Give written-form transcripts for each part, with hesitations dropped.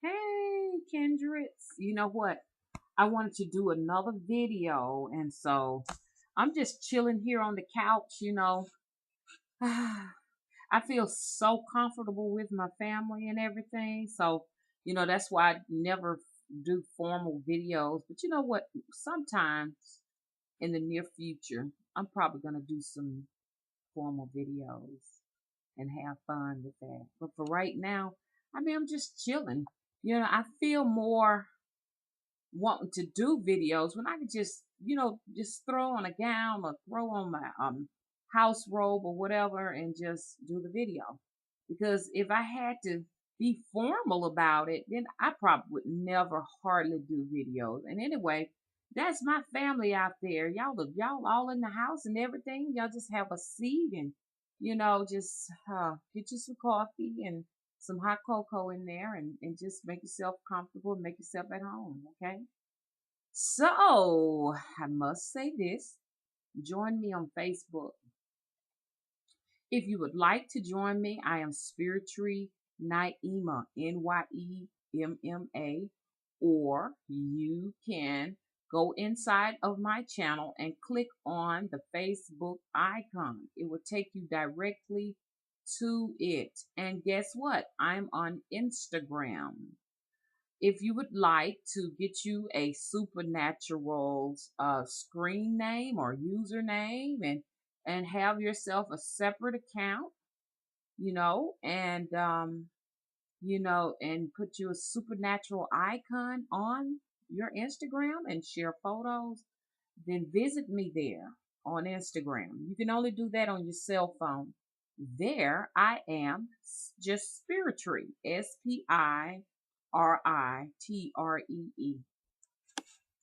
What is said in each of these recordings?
Hey, Kendricks. You know what? I wanted to do another video, and so I'm just chilling here on the couch. I feel so comfortable with my family and everything. So, that's why I never do formal videos. But you know what? Sometimes in the near future, I'm probably going to do some formal videos and have fun with that. But for right now, I'm just chilling. I feel more wanting to do videos when I could just throw on a gown or throw on my house robe or whatever and just do the video. Because if I had to be formal about it, then I probably would never hardly do videos. And anyway, that's my family out there. Y'all all in the house and everything. Y'all just have a seat and just get you some coffee and some hot cocoa in there and just make yourself comfortable and make yourself at home, okay? So, I must say this. Join me on Facebook. If you would like to join me, I am SPiritree Naima, Nyemma, or you can go inside of my channel and click on the Facebook icon. It will take you directly to it. And guess what? I'm on Instagram. If you would like to get you a supernatural screen name or username and have yourself a separate account, and put you a supernatural icon on your Instagram and share photos, then visit me there on Instagram. You can only do that on your cell phone. There I am, just Spiritree, Spiritree.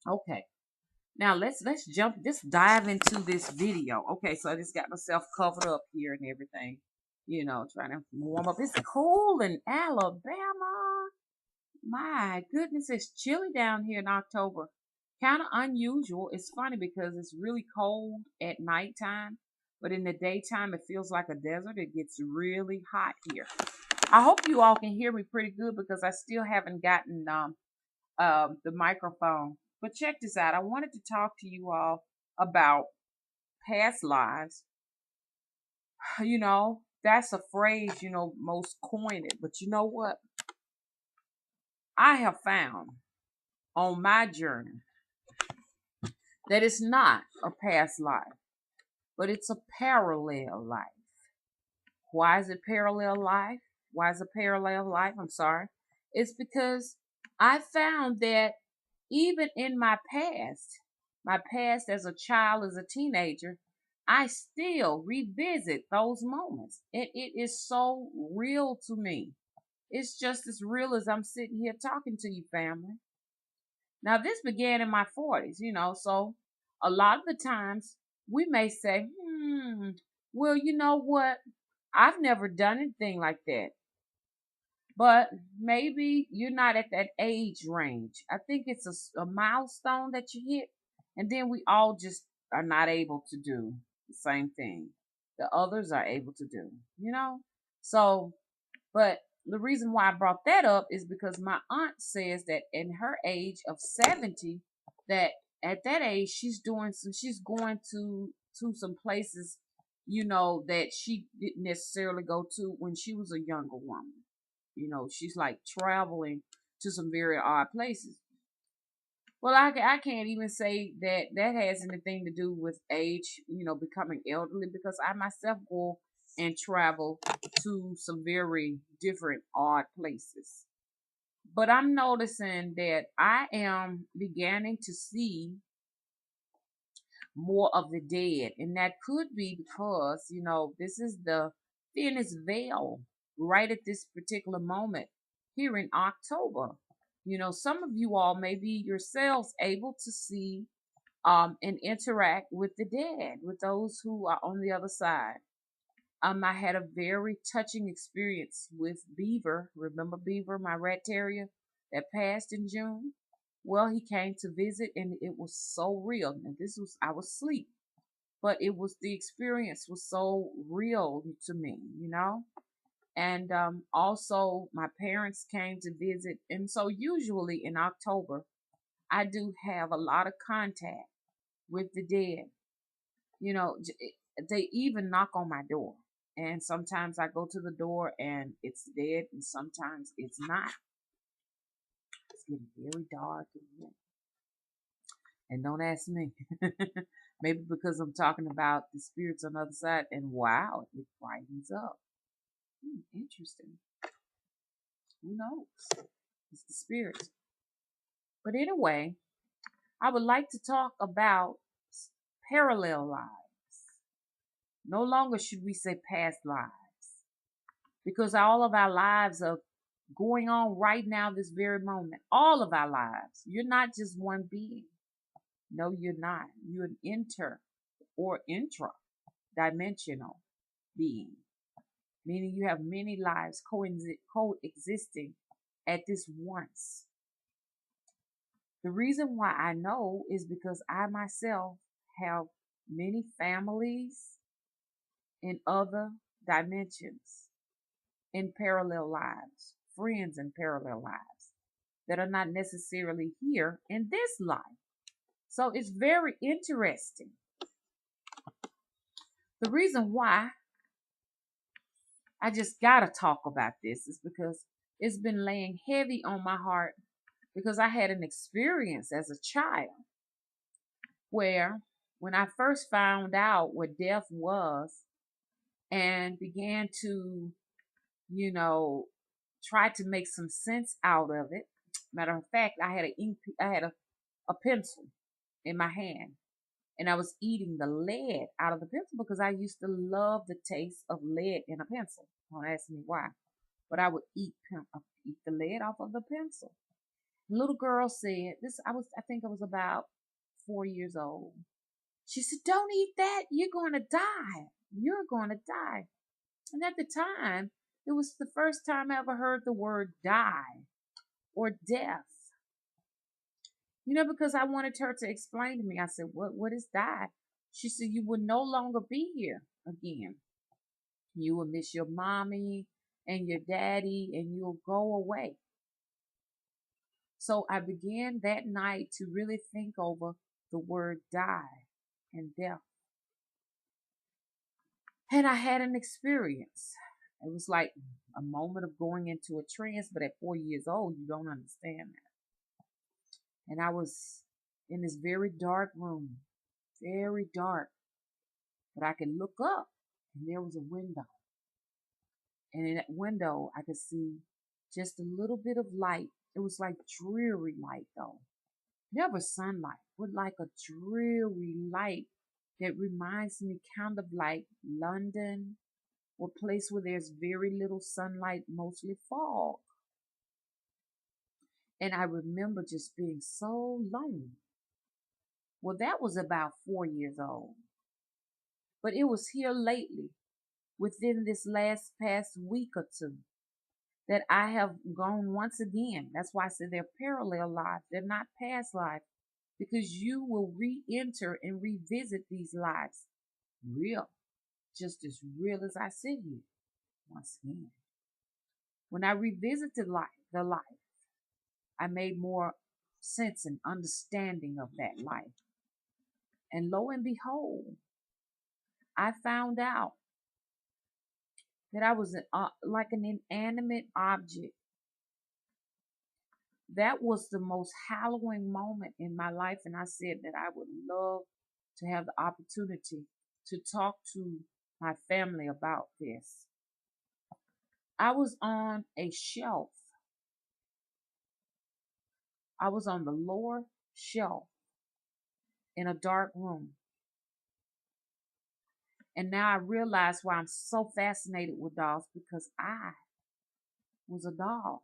Okay. Now let's dive into this video. Okay, so I just got myself covered up here and everything. Trying to warm up. It's cold in Alabama. My goodness, it's chilly down here in October. Kind of unusual. It's funny because it's really cold at nighttime, but in the daytime it feels like a desert. It gets really hot here. I hope you all can hear me pretty good because I still haven't gotten the microphone. But check this out. I wanted to talk to you all about past lives. That's a phrase, most coin it. But you know what? I have found on my journey that it's not a past life, but it's a parallel life. Why is it parallel life? Why is it parallel life? I'm sorry. It's because I found that even in my past as a child, as a teenager, I still revisit those moments. It is so real to me. It's just as real as I'm sitting here talking to you, family. Now, this began in my 40s, so a lot of the times we may say, well, you know what? I've never done anything like that. But maybe you're not at that age range. I think it's a milestone that you hit, and then we all just are not able to do the same thing the others are able to do. So, but the reason why I brought that up is because my aunt says that in her age of 70, that at that age she's going to some places, that she didn't necessarily go to when she was a younger woman. She's like traveling to some very odd places. Well, I can't even say that that has anything to do with age, becoming elderly, because I myself go and travel to some very different odd places. But I'm noticing that I am beginning to see more of the dead. And that could be because, this is the thinnest veil right at this particular moment here in October. Some of you all may be yourselves able to see and interact with the dead, with those who are on the other side. I had a very touching experience with Beaver. Remember Beaver, my rat terrier that passed in June? Well, he came to visit and it was so real. And I was asleep, but the experience was so real to me. And also, my parents came to visit. And so, usually in October, I do have a lot of contact with the dead. You know, they even knock on my door. And sometimes I go to the door and it's dead, and sometimes it's not. It's getting very dark in here. And don't ask me. Maybe because I'm talking about the spirits on the other side, and wow, it brightens up. Interesting. Who knows? It's the spirits. But anyway, I would like to talk about parallel lives. No longer should we say past lives, because all of our lives are going on right now, this very moment. All of our lives. You're not just one being. No, you're not. You're an inter or intra dimensional being, meaning you have many lives coexisting at this once. The reason why I know is because I myself have many families in other dimensions, in parallel lives, friends in parallel lives that are not necessarily here in this life. So it's very interesting. The reason why I just got to talk about this is because it's been laying heavy on my heart, because I had an experience as a child where, when I first found out what death was and began to, you know, try to make some sense out of it. Matter of fact, I had a pencil in my hand, and I was eating the lead out of the pencil because I used to love the taste of lead in a pencil. Don't ask me why, but I would eat the lead off of the pencil. The little girl said this. I think I was about 4 years old. She said, "Don't eat that. You're going to die. You're going to die." And at the time, it was the first time I ever heard the word die or death. Because I wanted her to explain to me. I said, what is die? She said, "You will no longer be here again. You will miss your mommy and your daddy, and you'll go away." So I began that night to really think over the word die and death. And I had an experience. It was like a moment of going into a trance, but at 4 years old, you don't understand that. And I was in this very dark room, very dark, but I could look up and there was a window. And in that window, I could see just a little bit of light. It was like dreary light, though. Never sunlight, but like a dreary light that reminds me kind of like London, or a place where there's very little sunlight, mostly fog. And I remember just being so lonely. Well, that was about 4 years old. But it was here lately, within this past week or two, that I have gone once again. That's why I said they're parallel lives. They're not past lives, because you will re-enter and revisit these lives real, just as real as I sit here once again. When I revisited the life, I made more sense and understanding of that life. And lo and behold, I found out that I was like an inanimate object. That was the most hallowing moment in my life, and I said that I would love to have the opportunity to talk to my family about this. I was on a shelf. I was on the lower shelf in a dark room. And now I realize why I'm so fascinated with dolls, because I was a doll.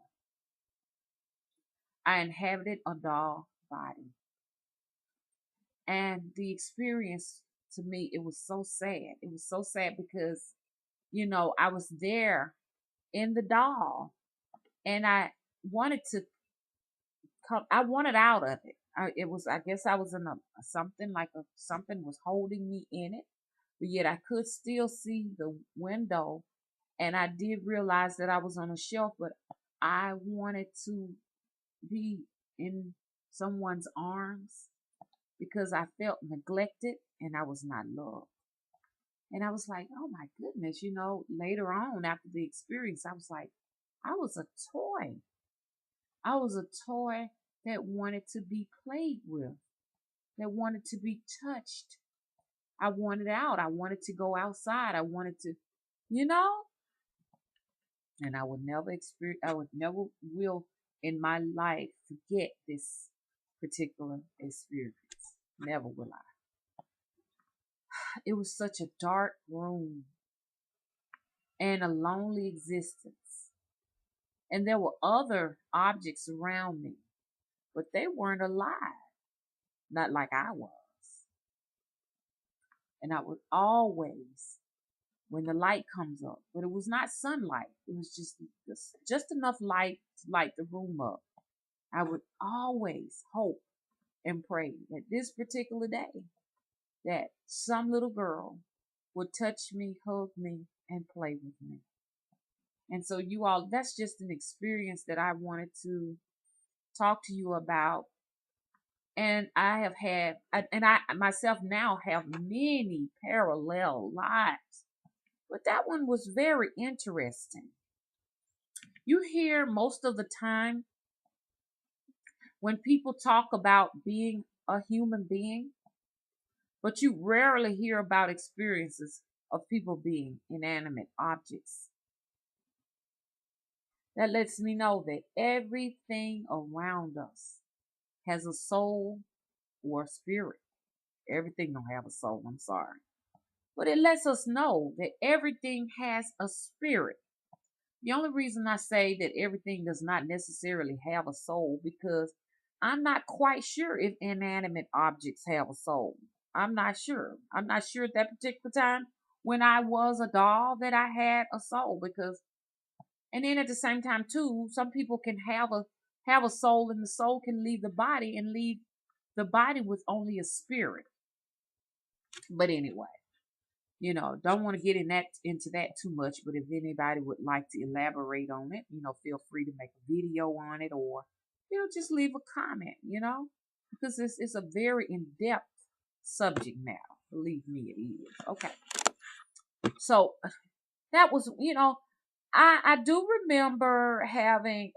I inhabited a doll body. And the experience, to me, it was so sad. It was so sad because, I was there in the doll, and I wanted to come, I wanted out of it. I guess I was in something was holding me in it, but yet I could still see the window And I did realize that I was on a shelf, but I wanted to be in someone's arms because I felt neglected and I was not loved. And I was like, oh my goodness, later on after the experience, I was like, I was a toy. I was a toy that wanted to be played with, that wanted to be touched. I wanted out. I wanted to go outside. I wanted to, you know, and I would never experience, I would never will in my life forget this particular experience. Never will I. It was such a dark room and a lonely existence. And there were other objects around me, but they weren't alive, not like I was. And I would always, when the light comes up, but it was not sunlight, it was just enough light to light the room up. I would always hope and pray that this particular day, that some little girl would touch me, hug me, and play with me. And so you all, that's just an experience that I wanted to talk to you about. And I have had, and I myself now have many parallel lives, but that one was very interesting. You hear most of the time when people talk about being a human being, but you rarely hear about experiences of people being inanimate objects. That lets me know that everything around us has a soul or a spirit. Everything don't have a soul, I'm sorry. But it lets us know that everything has a spirit. The only reason I say that everything does not necessarily have a soul because I'm not quite sure if inanimate objects have a soul. I'm not sure. I'm not sure at that particular time when I was a doll that I had a soul because, and then at the same time too, some people can have a soul and the soul can leave the body and leave the body with only a spirit. But anyway, don't want to get into that too much. But if anybody would like to elaborate on it, feel free to make a video on it or just leave a comment. Because it's a very in-depth subject matter. Believe me, it is. Okay, so that was I do remember having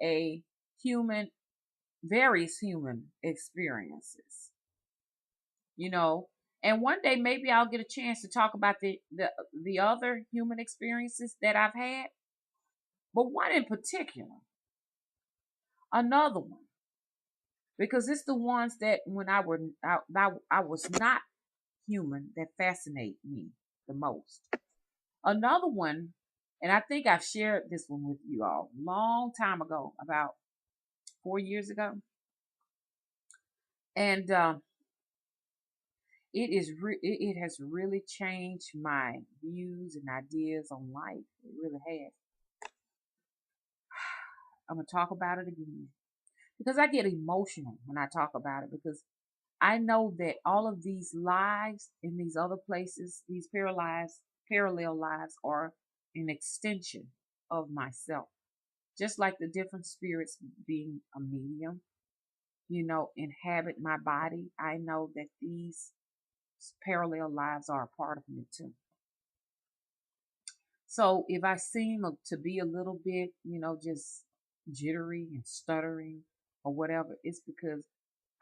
various human experiences. And one day maybe I'll get a chance to talk about the other human experiences that I've had. But one in particular, another one, because it's the ones that when I was not human that fascinate me the most. Another one, and I think I've shared this one with you all long time ago, about 4 years ago, and it has really changed my views and ideas on life. It really has. I'm gonna talk about it again because I get emotional when I talk about it because I know that all of these lives in these other places, these parallel lives, are an extension of myself. Just like the different spirits being a medium, inhabit my body. I know that these parallel lives are a part of me too. So if I seem to be a little bit, just jittery and stuttering or whatever, it's because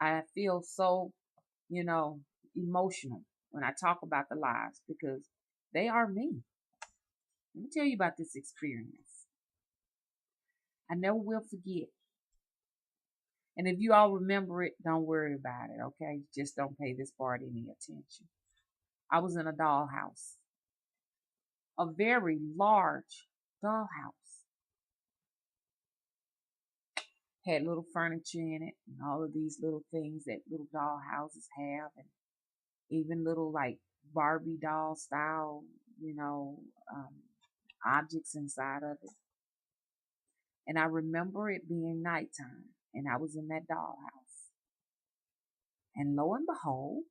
I feel so, emotional when I talk about the lives because they are me. Let me tell you about this experience. I never will forget. And if you all remember it, don't worry about it, okay? Just don't pay this part any attention. I was in a dollhouse, a very large dollhouse. Had little furniture in it and all of these little things that little doll houses have, and even little like Barbie doll style, objects inside of it. And I remember it being nighttime and I was in that dollhouse. And lo and behold,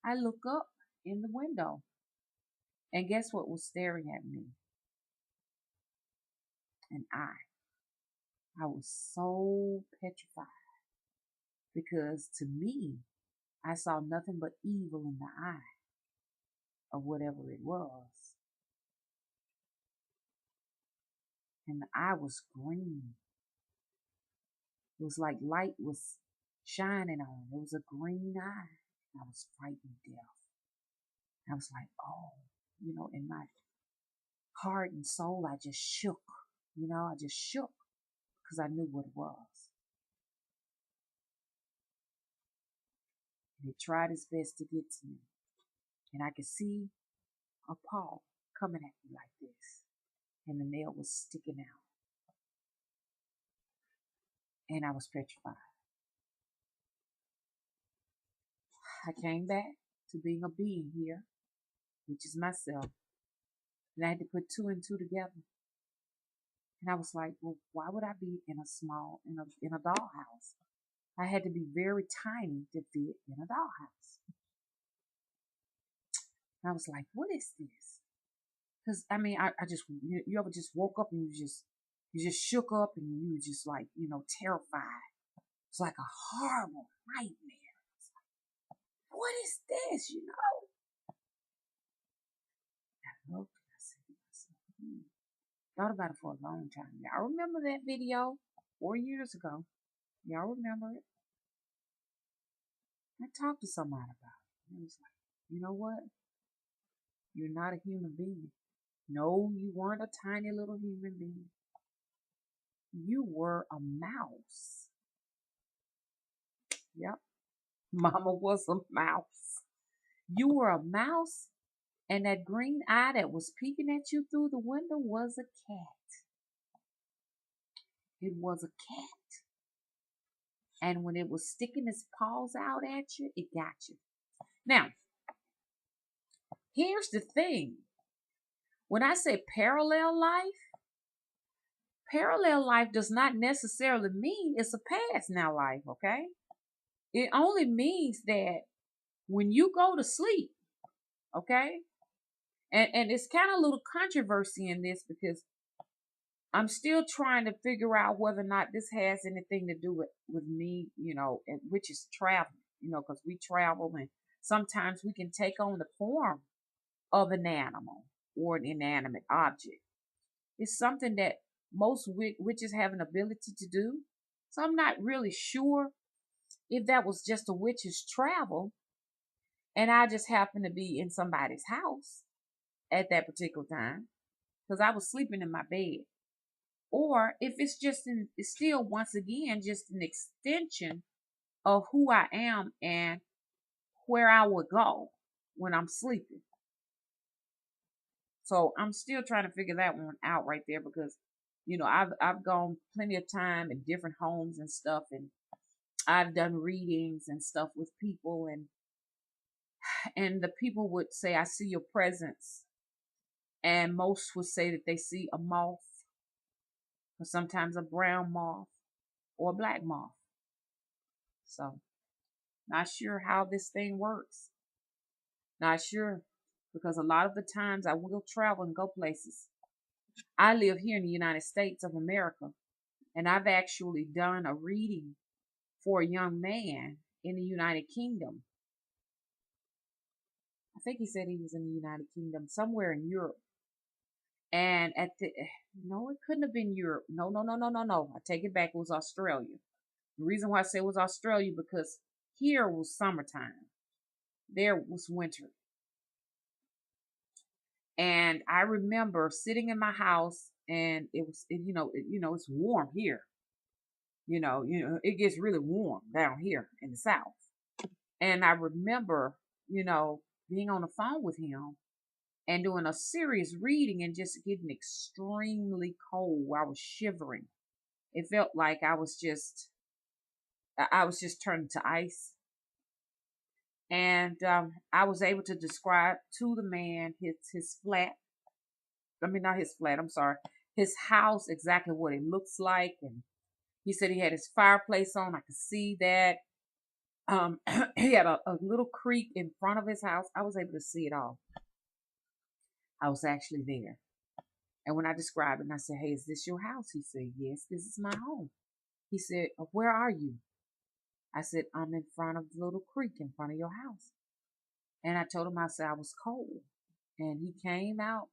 I look up in the window and guess what was staring at me? an eye. I was so petrified because to me, I saw nothing but evil in the eye of whatever it was. And the eye was green. It was like light was shining on it. It was a green eye. I was frightened to death. I was like, oh, in my heart and soul, I just shook. I just shook because I knew what it was. And it tried its best to get to me. And I could see a paw coming at me like this. And the nail was sticking out. And I was petrified. I came back to being a being here, which is myself. And I had to put two and two together. And I was like, well, why would I be in a dollhouse? I had to be very tiny to fit in a dollhouse. And I was like, what is this? Because, I just, you ever just woke up and you just shook up and you were just like, terrified. It's like a horrible nightmare. It's like, what is this, I looked and I said to myself, thought about it for a long time. Y'all remember that video 4 years ago? Y'all remember it? I talked to somebody about it. And it was like, you know what? You're not a human being. No, you weren't a tiny little human being. You were a mouse. Yep. Mama was a mouse. You were a mouse, and that green eye that was peeking at you through the window was a cat. It was a cat. And when it was sticking its paws out at you, it got you. Now, here's the thing. When I say parallel life does not necessarily mean it's a past now life, okay? It only means that when you go to sleep, okay? And it's kind of a little controversy in this because I'm still trying to figure out whether or not this has anything to do with me, which is travel, because we travel and sometimes we can take on the form of an animal or an inanimate object. It's something that most witches have an ability to do. So I'm not really sure if that was just a witch's travel and I just happened to be in somebody's house at that particular time because I was sleeping in my bed. Or if it's still once again just an extension of who I am and where I would go when I'm sleeping. So I'm still trying to figure that one out right there because, I've gone plenty of time in different homes and stuff, and I've done readings and stuff with people, and the people would say, I see your presence. And most would say that they see a moth, or sometimes a brown moth, or a black moth. So, not sure how this thing works. Not sure, because a lot of the times I will travel and go places. I live here in the United States of America, and I've actually done a reading for a young man in the United Kingdom. I think he said he was in the United Kingdom, somewhere in Europe. And no, it couldn't have been Europe. No. I take it back. It was Australia. The reason why I say it was Australia because here was summertime. There was winter. And I remember sitting in my house and it's warm here. It gets really warm down here in the South. And I remember, being on the phone with him and doing a serious reading and just getting extremely cold. I was shivering. It felt like I was just turning to ice. And I was able to describe to the man his flat. I mean, not his flat, I'm sorry. His house, exactly what it looks like. And he said he had his fireplace on. I could see that. He had a little creek in front of his house. I was able to see it all. I was actually there. And when I described it, and I said, "Hey, is this your house?" He said, "Yes, this is my home." He said, "Where are you?" I said, "I'm in front of the little creek in front of your house." And I told him, I said I was cold. And he came out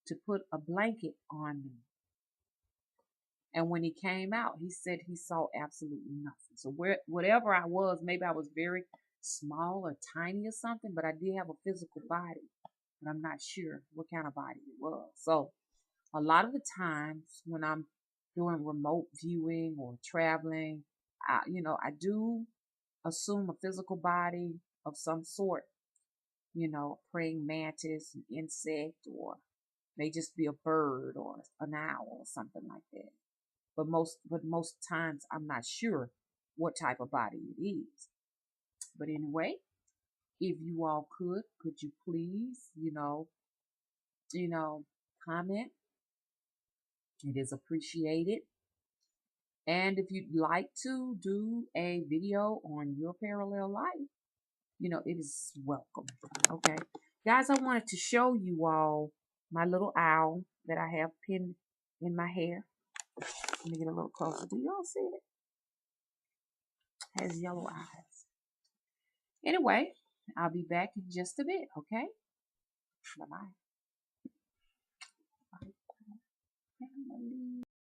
to put a blanket on me. And when he came out, he said he saw absolutely nothing. So whatever I was, maybe I was very small or tiny or something, but I did have a physical body. But I'm not sure what kind of body it was. So a lot of the times when I'm doing remote viewing or traveling, I do assume a physical body of some sort, a praying mantis, an insect, or may just be a bird or an owl or something like that. But most times I'm not sure what type of body it is. But anyway, if you all could you please, you know, comment? It is appreciated. And if you'd like to do a video on your parallel life, it is welcome. Okay. Guys, I wanted to show you all my little owl that I have pinned in my hair. Let me get a little closer. Do y'all see it? It has yellow eyes. Anyway, I'll be back in just a bit, okay? Bye-bye. Bye.